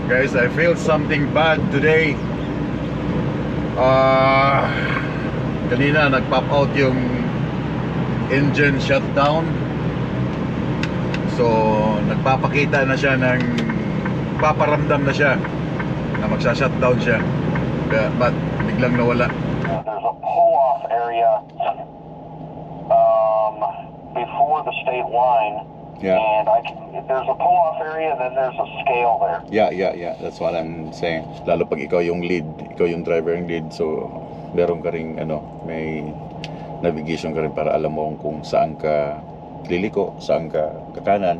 Guys, I feel something bad today. Kanina nag-pop out yung engine shutdown. So nagpapakita na siya ng paparamdam na siya na magsa-shutdown siya. But biglang nawala. There's a pull-off area before the state line. Yeah. And there's a pull-off area, then there's a scale there. Yeah. That's what I'm saying. Lalo pag ikaw yung lead, ikaw yung driver yung lead, so meron ka ring may navigation ka rin para alam mo kung saan ka liliko, saan ka kakanan.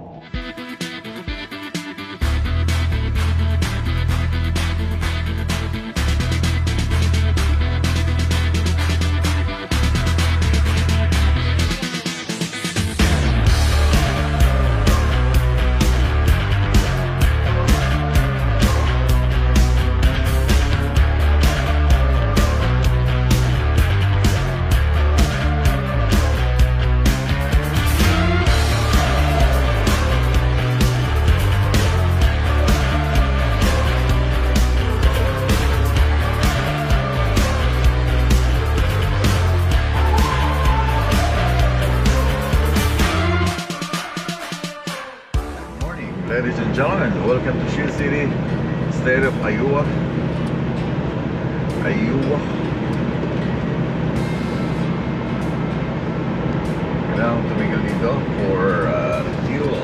Ladies and gentlemen, welcome to Sioux City, state of Iowa. Kailangan tumigil dito for fuel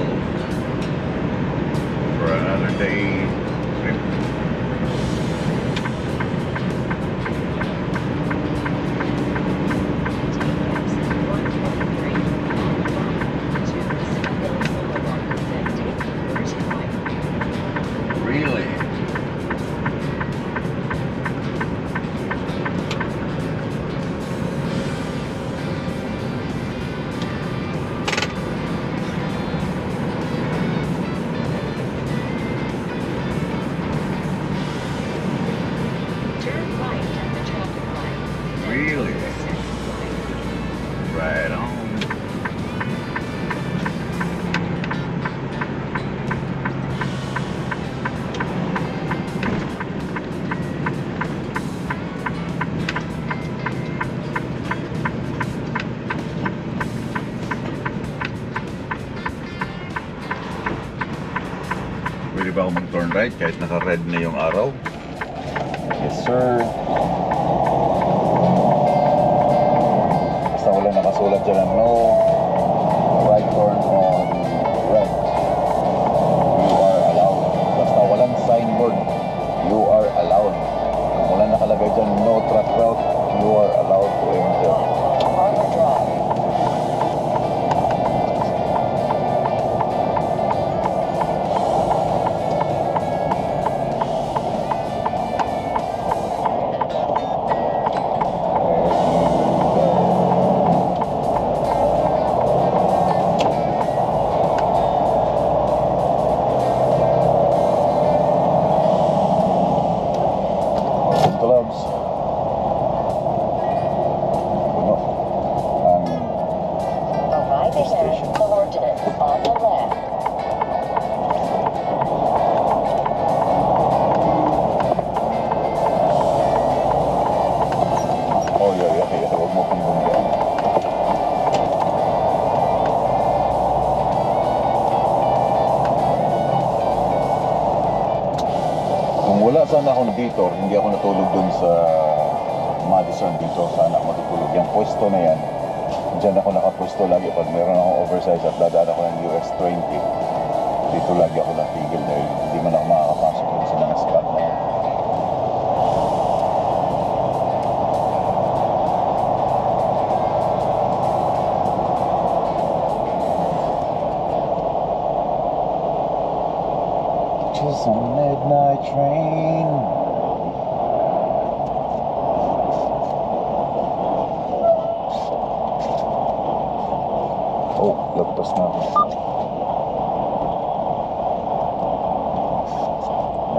for another day trip. Really? Turn right at the traffic light. Really? Right on. Pwede ba ako mag-turn right kahit naka-red na yung araw? Yes, sir. Basta wala nakasulat dyan na no right turn on red. You are allowed. Basta walang signboard, you are allowed. Kung wala nakalagay dyan no truck route, you are allowed to enter. Harbor Drive. Gloves. Arriving at the ordinance on the left. Oh yeah. Huwag mo pang bumigyan. Kung wala sana ako dito, hindi ako natulog dun sa Madison dito, sana ako matutulog. Yung pwesto na yan, dyan ako nakapwesto lagi pag meron akong oversize at dadaan ako ng US 20. Dito lagi ako natigil dahil hindi man ako makakapasok dun sa mga spot na yan. Just a midnight train. Oh, lagpas na ako.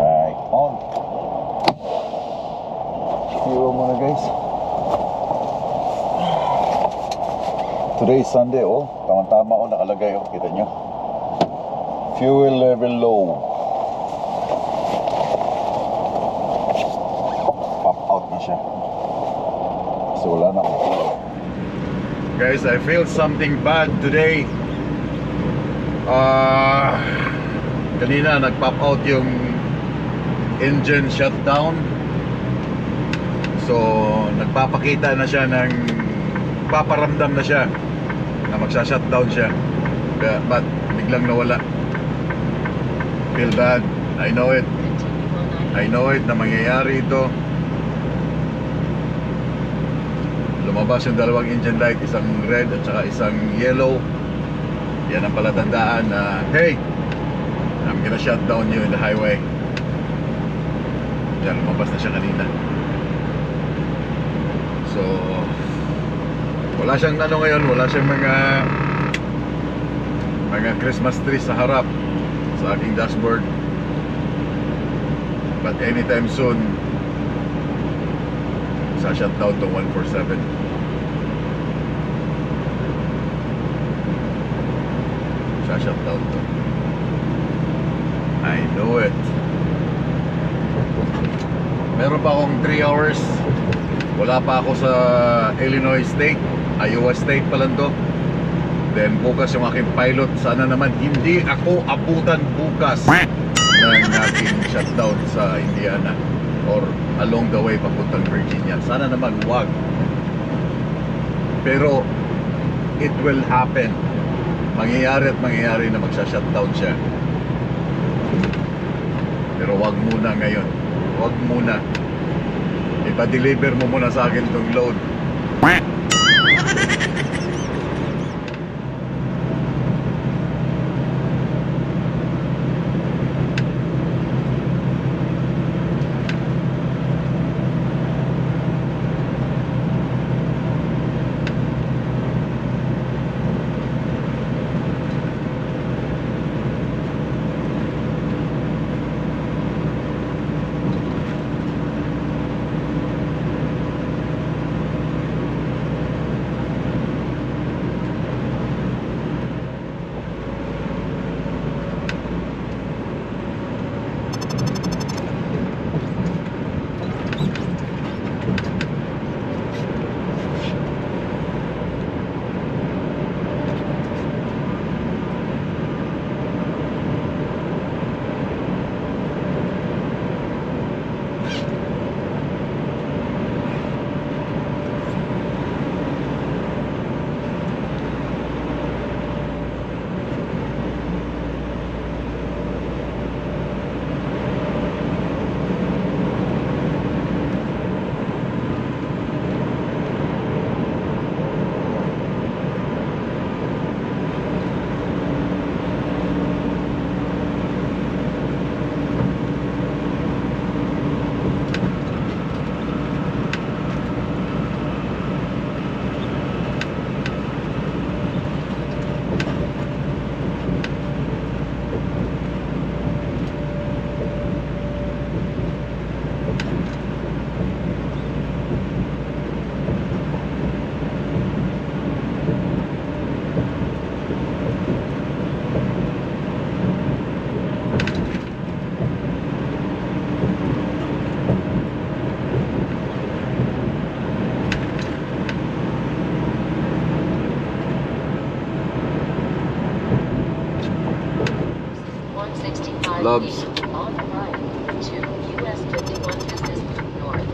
Right on. Fuel muna guys. Today is Sunday, oh. Tama-tama oh, nakalagay oh. Kita nyo. Fuel level low. siya. Kasi wala na akong tulog. Guys, I feel something bad today. Kanina nag-pop out yung engine shutdown. So nagpapakita na siya ng paparamdam na siya na magsha-shutdown siya. But biglang nawala. Feel bad. I know it. I know it na mangyayari ito. Lumabas yung dalawang engine light, isang red at saka isang yellow. Yan ang palatandaan na, hey, I'm gonna shut down you in the highway. Yan, lumabas na siya kanina. So wala siyang ano ngayon, wala siyang mga Christmas tree sa harap sa aking dashboard. But anytime soon sa shutdown to 147. Sa shutdown to. I know it. Meron pa akong 3 hours. Wala pa ako sa Illinois State, Iowa State pa lang to. Then bukas yung aking pilot. Sana naman hindi ako abutan bukas ng aking shutdown sa Indiana or along the way papuntang Virginia. Sana naman wag. Pero it will happen. Mangyayari at mangyayari na magsha-shutdown siya. Pero wag muna ngayon. Wag muna. Ipa-deliver mo muna sa akin itong load. Loves. On the right to US 51 Business North.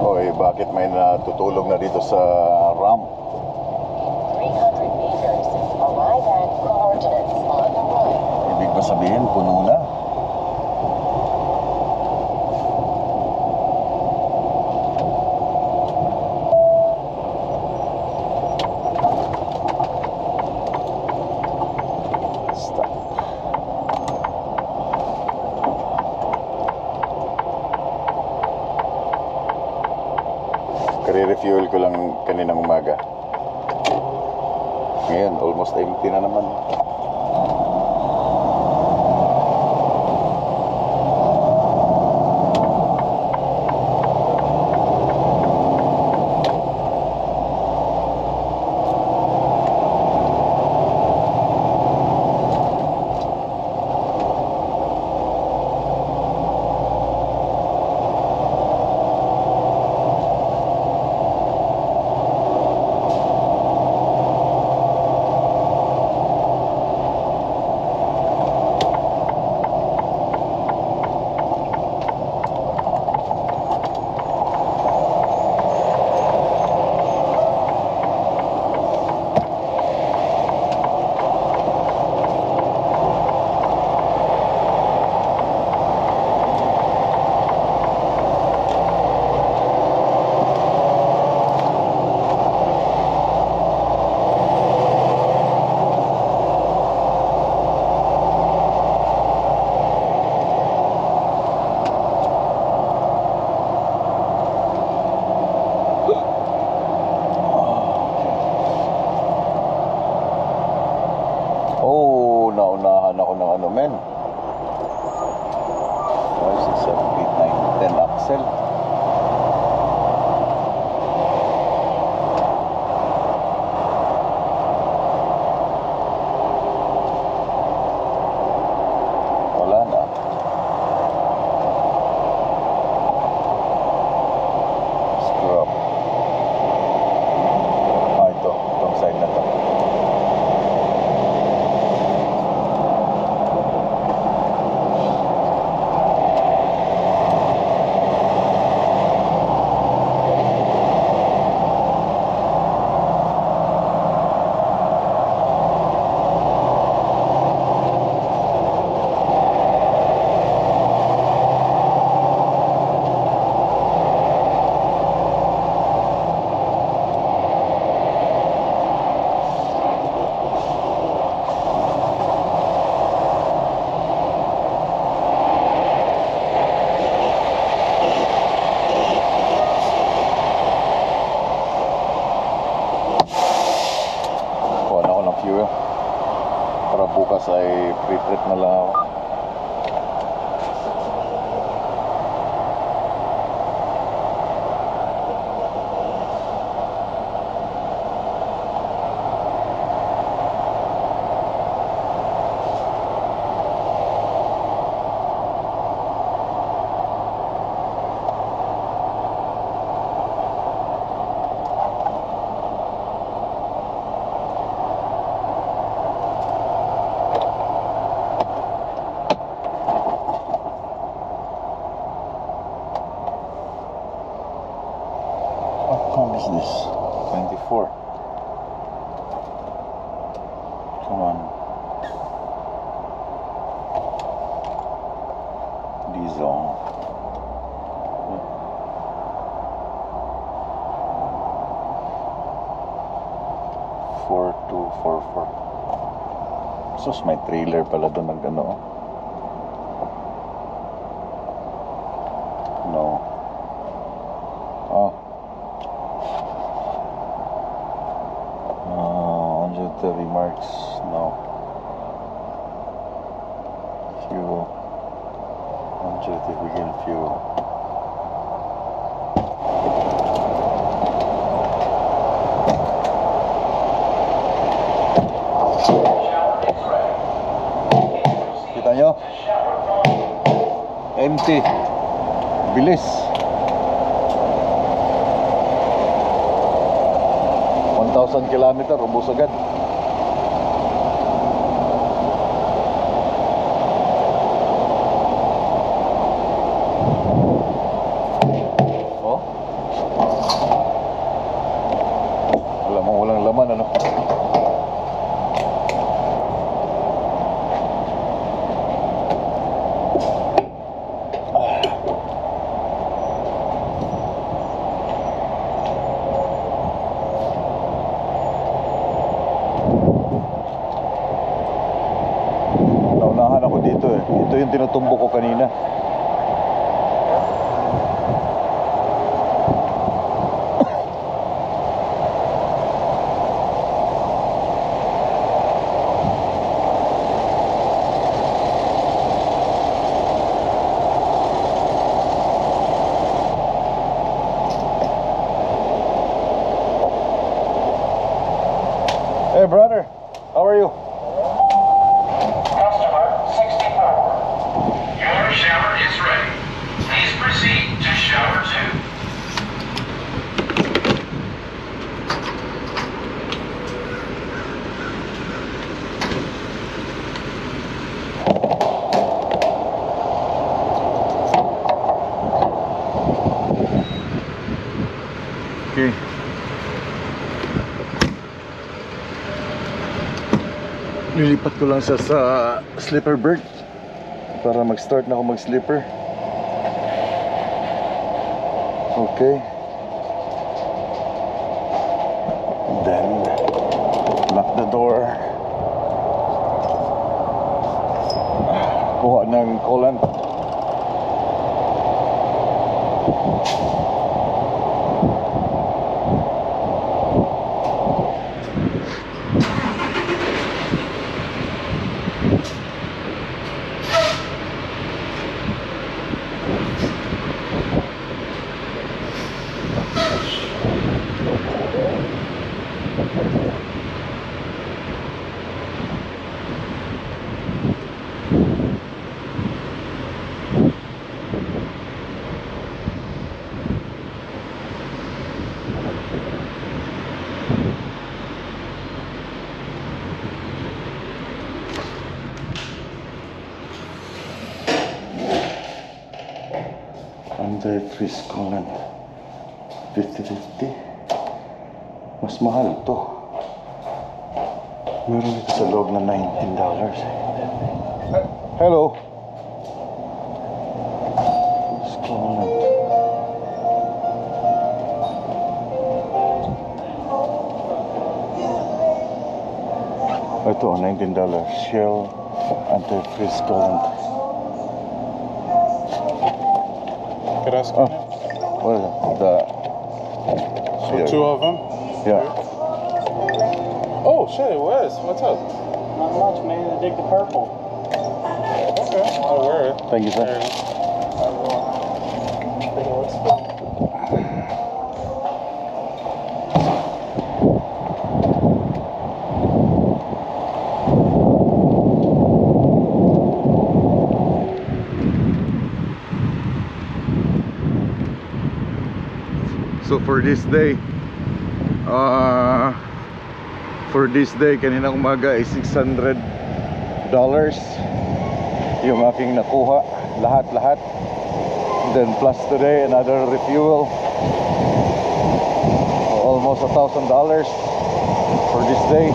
Hoy, bakit may natutulog na dito sa ramp? 300 meters. Arrive at coordinates on the right. Ibig ba sabihin, puno na? Stop. Kare-refuel ko lang kaninang umaga. Ngayon, almost empty na naman. Oh, naunahan ako ng ano, men. 5, 6, 7, 8, 9, 10 axle. Wala na. Scrub. Ah, ito. Itong side na to. Fuel para bukas ay pre-trip na lang ako. What is this? 24. Come on. Diesel. 4244. Sus, may trailer pala doon ng ano. No. Oh. 130 marks. No. Fuel. 130 begin fuel. Kita nyo? Empty. Bilis. 1,000 kilometer, ubos agad. Oh. Alam mo, walang laman, ano? Naunahan ako dito eh. Ito yung tinutumbok ko kanina. Lilipat ko lang siya sa sleeper bird para mag-start na ako mag-sleeper. Okay. Then lock the door. Kuha ng coolant. Antifreeze coolant 50-50. Mas mahal to. Meron ito sa loob na $19. Hello. Coolant. Ito $19. Shell antifreeze coolant. Could I ask? Oh, what is it? So Yeah. 2 of them? Yeah. Oh shit, Wes, what's up? Not much, man. I dig the purple. Okay, I'll wear it. Thank you, sir. There. Think it looks cool. So for this day, kanina umaga ay $600 yung aking nakuha, lahat. Then plus today another refuel, so almost $1,000 for this day.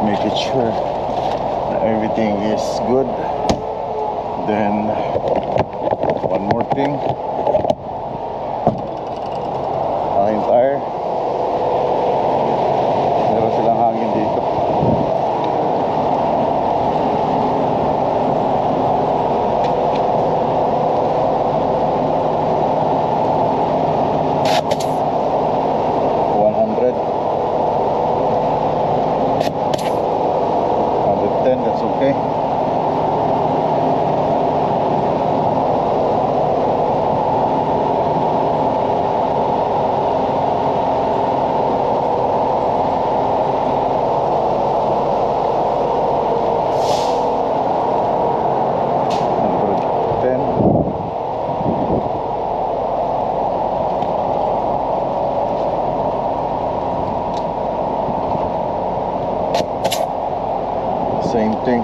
Make it sure that everything is good. Then one more thing, aking tire, meron silang hangin dito. That's okay. Same thing.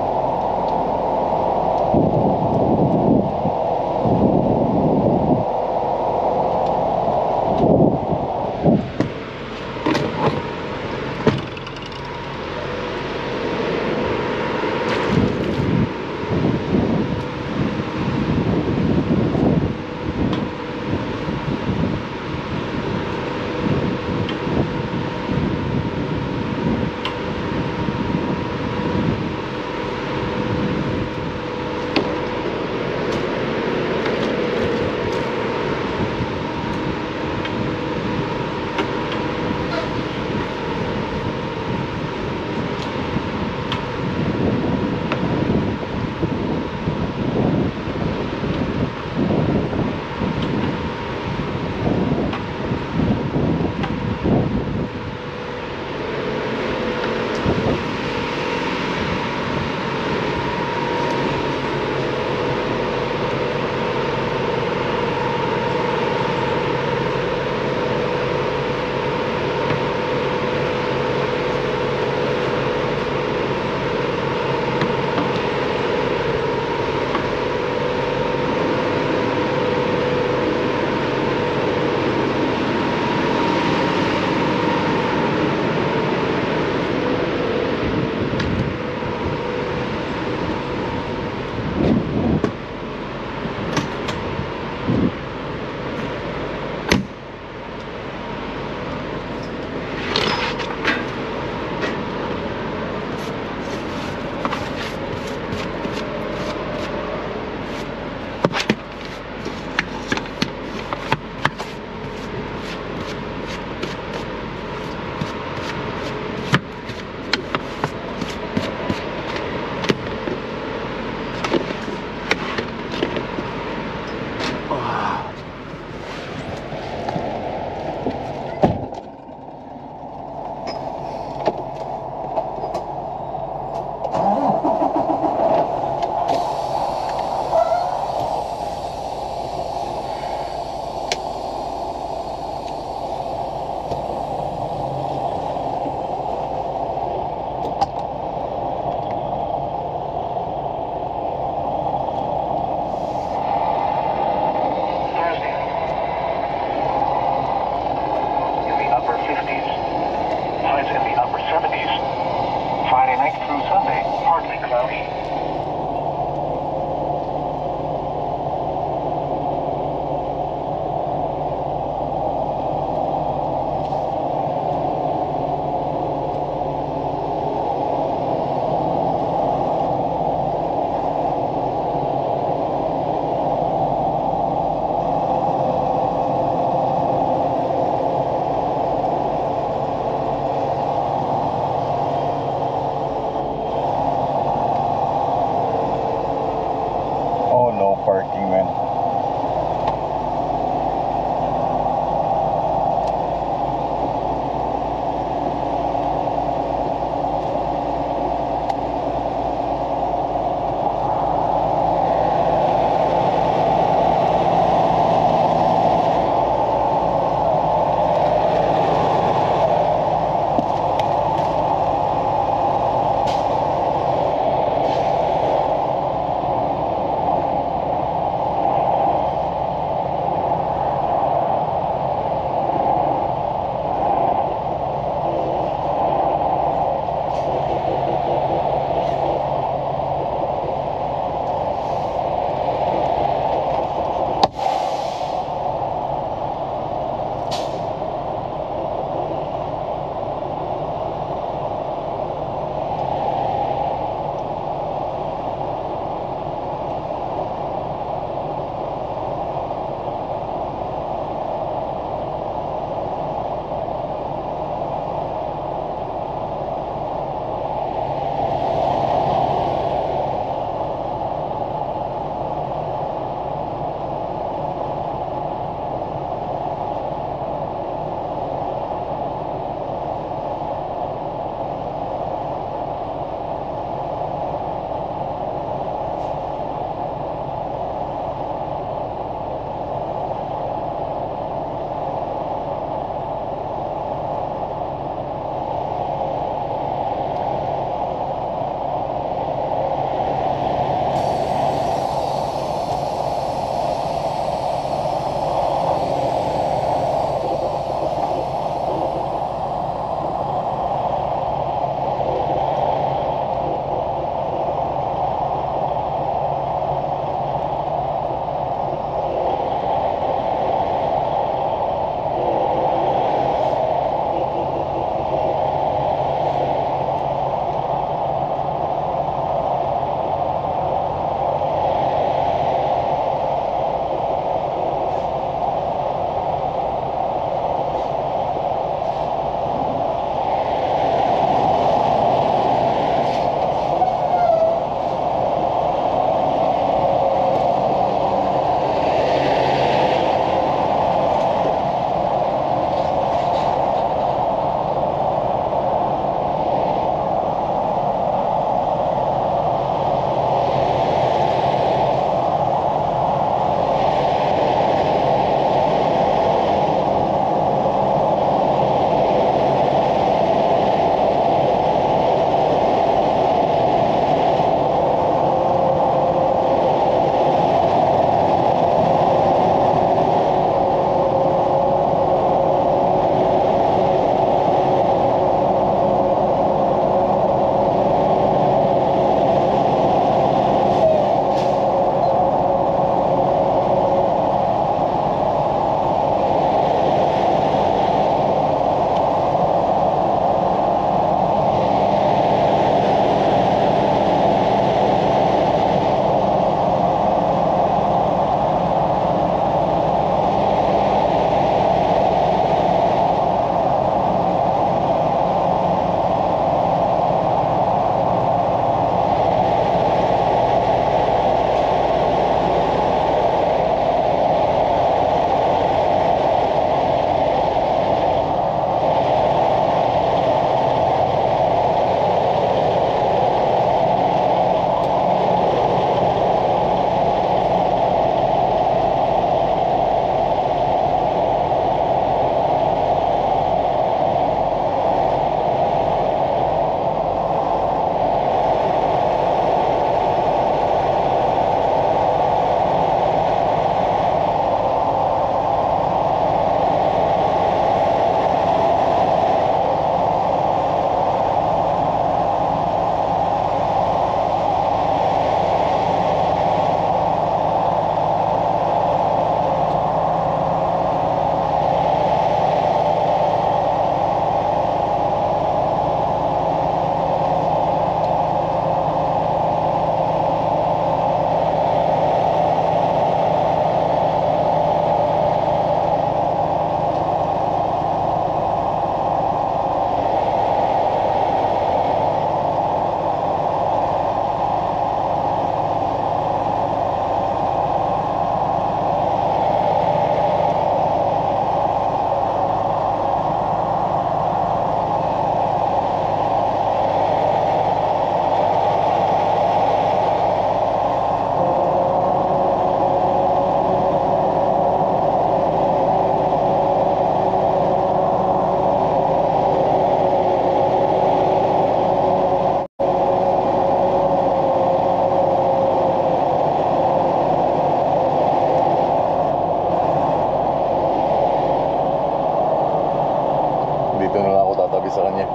Dito na lang ako tatabi sa kanya.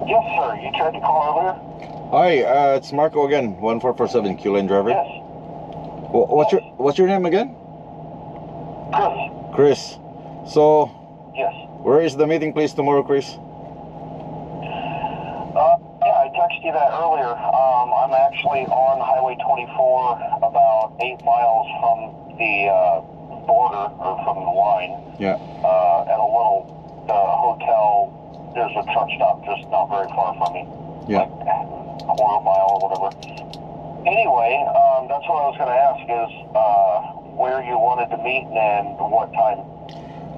Yes, sir. You tried to call earlier? Hi, it's Marco again, 1447 Q-Line driver. Yes. What's your name again? Chris? Chris. So, Yes. where is the meeting place tomorrow, Chris? Yeah, I texted you that earlier. I'm actually on Highway 24, about 8 miles from the border, or from the line, Yeah. at a little hotel. There's a truck stop just not very far from me. Yeah. Like a quarter mile or whatever. Anyway, that's what I was going to ask is where you wanted to meet and what time.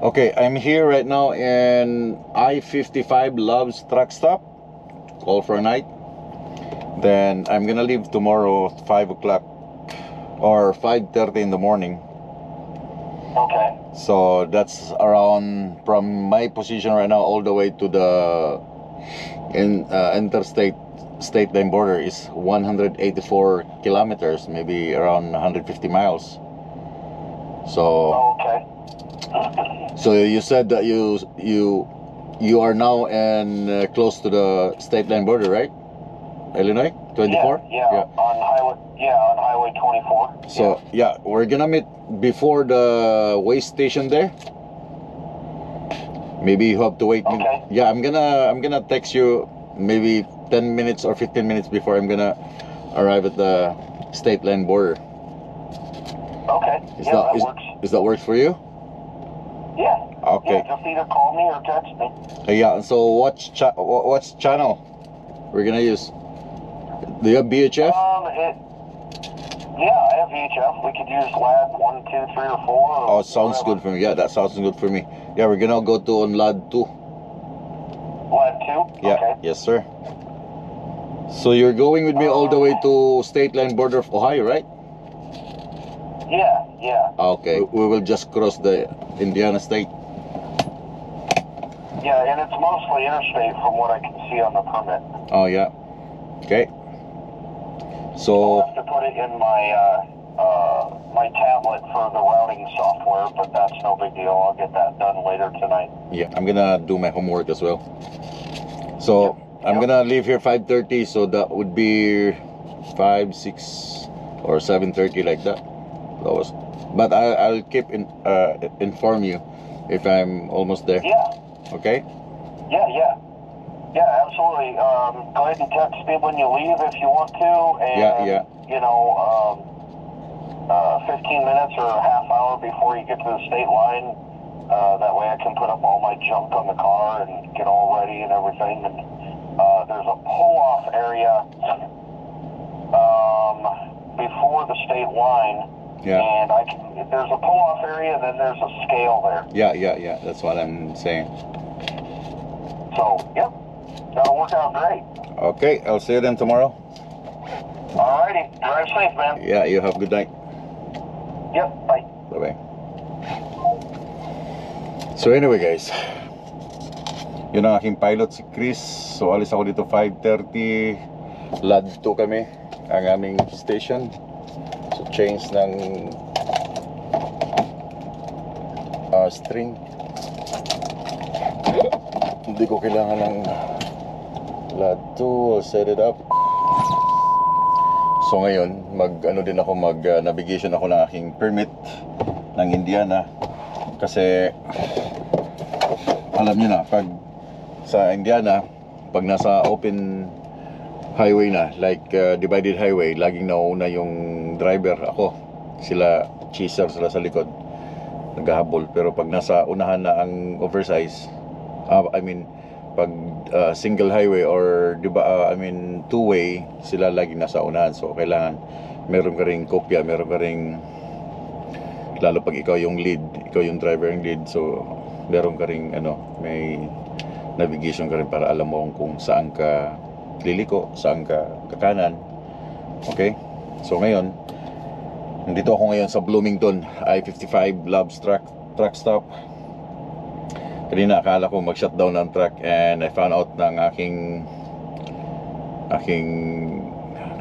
Okay, I'm here right now in I-55 Love's truck stop. Call for a night. Then I'm gonna leave tomorrow at 5 o'clock or 5:30 in the morning. Okay. So that's around from my position right now all the way to the interstate state line border is 184 kilometers, maybe around 150 miles. So Okay. so you said that you are now in close to the state line border, right? Illinois 24. Yeah. On Highway 24. So yeah, we're gonna meet before the way station there. Maybe you have to wait. Okay. Yeah, I'm gonna text you maybe 10 minutes or 15 minutes before I'm gonna arrive at the state line border. Okay. That works. Is that works for you? Yeah. Okay. Yeah, just either call me or text me. Yeah. So what's channel we're gonna use? Do you have BHF? Yeah, I have VHF. We could use LAD 1, 2, 3, or 4. Oh, sounds good for me. Yeah, that sounds good for me. Yeah, we're gonna go to on LAD 2. LAD 2? Yeah. Okay. Yes, sir. So you're going with me all the way to state line border of Ohio, right? Yeah. Okay. We will just cross the Indiana state. Yeah, and it's mostly interstate from what I can see on the permit. Oh yeah. Okay. I'll So have to put it in my my tablet for the routing software, but that's no big deal. I'll get that done later tonight. yeah, I'm gonna do my homework as well. So I'm gonna leave here 5:30. So that would be 5, 6, or 7:30 like that. That was. But I'll keep inform you if I'm almost there. Yeah. Okay. Yeah, absolutely. Go ahead and text me when you leave if you want to, and Yeah. you know, 15 minutes or a half hour before you get to the state line. That way I can put up all my junk on the car and get all ready and everything. And there's a pull-off area before the state line. Yeah. And there's a pull-off area, and then there's a scale there. Yeah. That's what I'm saying. So, yep, that'll work out great. Okay. I'll see you then tomorrow. Alrighty, drive safe, man. Yeah. You have a good night. Yep, bye. Bye-bye. So anyway guys, yun ang aking pilot si Chris. So alis ako dito 5:30. LAD 2 kami ang aming station. So change ng string. Hindi ko kailangan ng LAD 2. I'll set it up. So ngayon, navigation ako ng aking permit ng Indiana. Kasi alam niyo na, pag sa Indiana, pag nasa open highway na, like divided highway, laging nauna yung driver, ako. Chaser sila sa likod, naghahabol. Pero pag nasa unahan na ang oversize, pag single highway or di ba, two-way, sila lagi nasa unahan. So kailangan meron ka ring kopya, meron ka ring, lalo pag ikaw yung lead, ikaw yung driver yung lead, so meron ka ring may navigation ka rin para alam mo kung saan ka liliko, saan ka kakanan. Okay? So ngayon, nandito ako ngayon sa Bloomington I-55 Loves truck stop. Kanina akala ko mag-shutdown ng truck, and I found out ng aking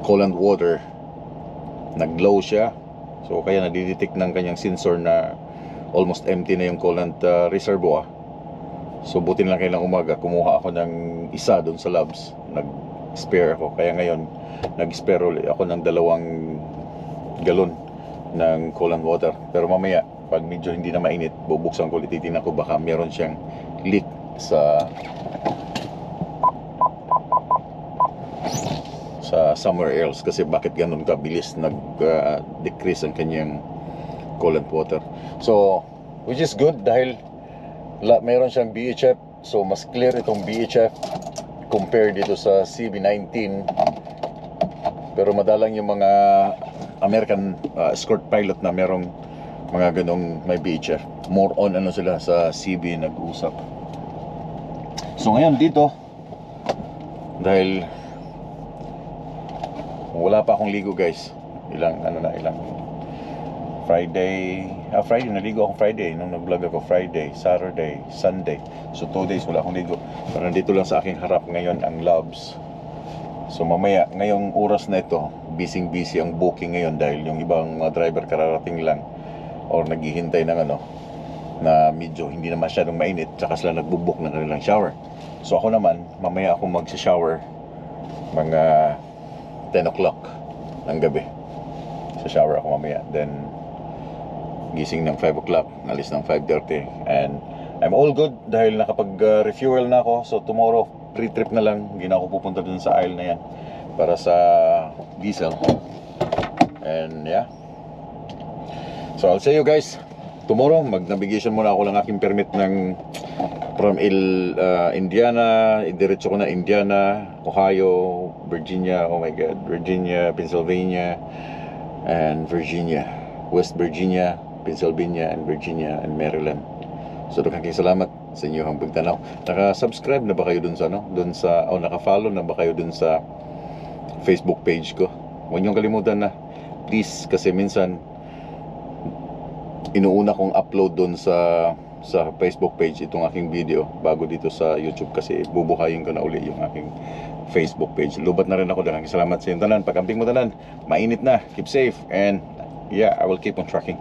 coolant water nag-low siya. So kaya nadidetect ng kanyang sensor na almost empty na yung coolant reservoir. So buti lang kailang umaga kumuha ako ng isa doon sa labs, nag-spare ako. Kaya ngayon nag-spare ulit ako ng 2 galon ng coolant water. Pero mamaya pag medyo hindi na mainit, bubuksan ko ulit, titingnan ko baka meron siyang leak sa somewhere else, kasi bakit ganun kabilis nag-decrease ang kanyang coolant water. So which is good dahil mayroon siyang BHF, so mas clear itong BHF compared dito sa CB19. Pero madalang yung mga American escort pilot na merong mga ganong may BHF, more on sila sa CB nag-usap. So ngayon dito, dahil wala pa akong ligo guys, ilang Friday naligo ako Friday nung nag-vlog ako, Friday, Saturday, Sunday. So 2 days wala akong ligo. Pero nandito lang sa aking harap ngayon ang Loves. So mamaya, ngayong oras na ito, busy ang booking ngayon dahil yung ibang mga driver kararating lang or naghihintay ng na medyo hindi na masyadong mainit, tsaka sila nagbubook ng kanilang shower. So ako naman, mamaya ako mag-shower mga 10 o'clock ng gabi. Sa shower ako mamaya, then gising ng 5 o'clock, alis ng 5:30, and I'm all good dahil nakapag-refuel na ako. So tomorrow, pre-trip na lang, hindi na ako pupunta dun sa aisle na yan para sa diesel. And yeah, so I'll see you guys tomorrow. Mag-navigation muna ako ng aking permit ng from Indiana, diretso ko na Indiana, Ohio, Virginia, oh my god, Virginia, Pennsylvania, and Virginia, West Virginia, Pennsylvania, and Virginia, and Maryland. So daghang salamat sa inyong pagtanaw. Naka-subscribe na ba kayo dun sa naka-follow na ba kayo dun sa Facebook page ko? Huwag niyong kalimutan na, please, kasi minsan inuuna kong upload dun sa Facebook page itong aking video bago dito sa YouTube, kasi bubuhayin ko na uli yung aking Facebook page. Lubat na rin ako. Daghang salamat sa inyong tanan. Pagkamping mo tanan, mainit na, keep safe, and yeah, I will keep on tracking.